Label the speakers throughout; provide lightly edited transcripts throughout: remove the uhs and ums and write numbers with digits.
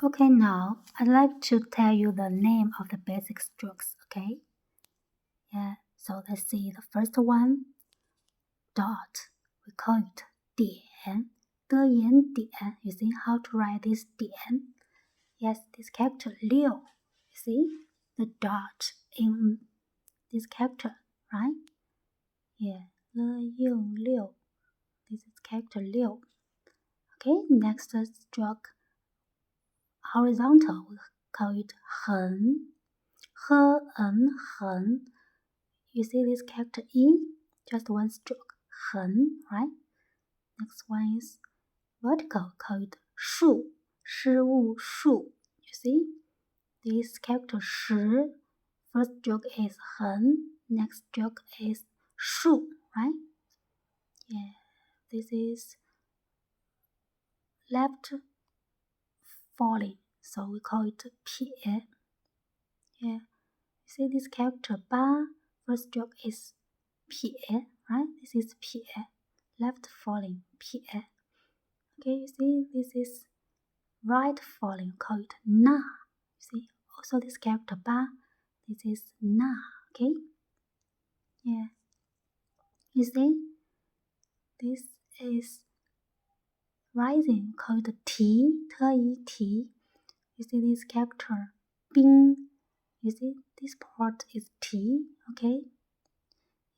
Speaker 1: Okay, now I'd like to tell you the name of the basic strokes, okay? Yeah, so let's see the first one. Dot, we call it 点, 的眼点. You see how to write this 点? Yes, this character 6. You see the dot in this character, right? Yeah, 了又六. This is character 6. Okay, next stroke. Horizontal, we call it 横. 横. You see this character E? Just one stroke. 横, right? Next one is vertical, call it 竖. 事物竖. You see? This character 10. First stroke is 横. Next stroke is 竖, right? Yeah. This is left falling, so we call it 撇. Yeah. You see this character 8. First stroke is 撇, right? This is 撇. Left falling, 撇. Okay, you see this is right falling, call it 捺. You see, also this character 8. This is 捺, okay? Yeah. You see, this is rising, call it 提, 特一提. You see this character 兵. You see, this part is T, okay?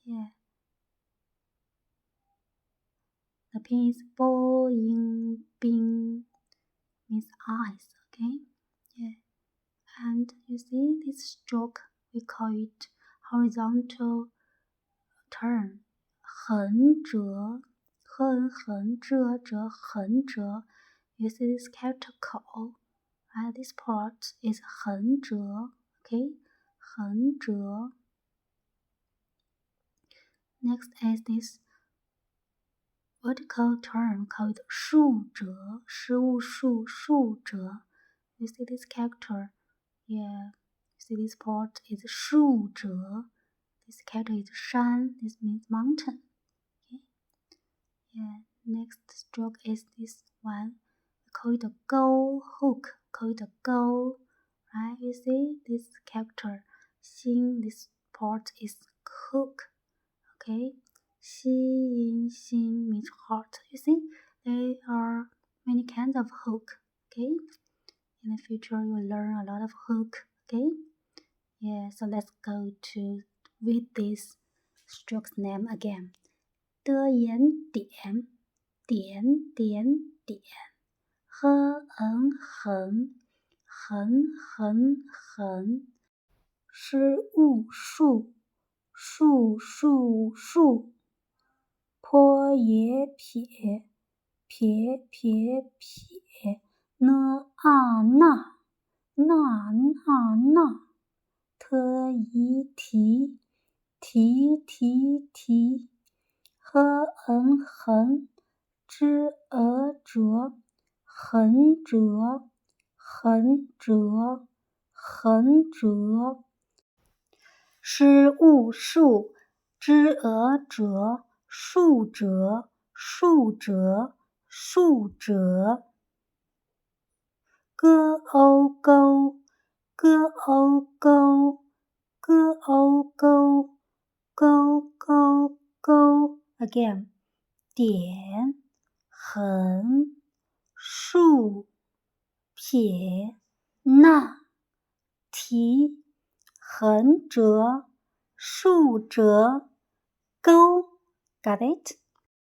Speaker 1: Yeah. The pin is 波音兵, means eyes, okay? Yeah. And you see this stroke, we call it horizontal turn. 横折, 横折折, 横折. You see this character 口, right? This part is 横折, okay? 横折. Next is this vertical turn called 竖折, 事物竖, 竖折. You see this character? Yeah. You see this part is 竖折. This character is 山. This means mountain. Okay. Yeah. Next stroke is this one. We call it a go hook. Call it a go. Right? You see this character? 心. This part is hook. Okay. 心 means heart. You see, there are many kinds of hook. Okay. In the future, you will learn a lot of hook. Okay. Yeah. So let's go to read this stroke's name again. 的眼点，点点点，横横，横横横，事物竖，竖竖竖。坡也撇，撇撇撇，呢啊那，那那那，特一提，提提提，呵横，知折，横折，横折，横折，事物竖，知折。竖折，竖折，竖折，歌欧勾，歌欧勾，歌欧勾，勾勾勾 ，again， 点，横，竖，撇，捺，提，横折，竖折，勾。Got it?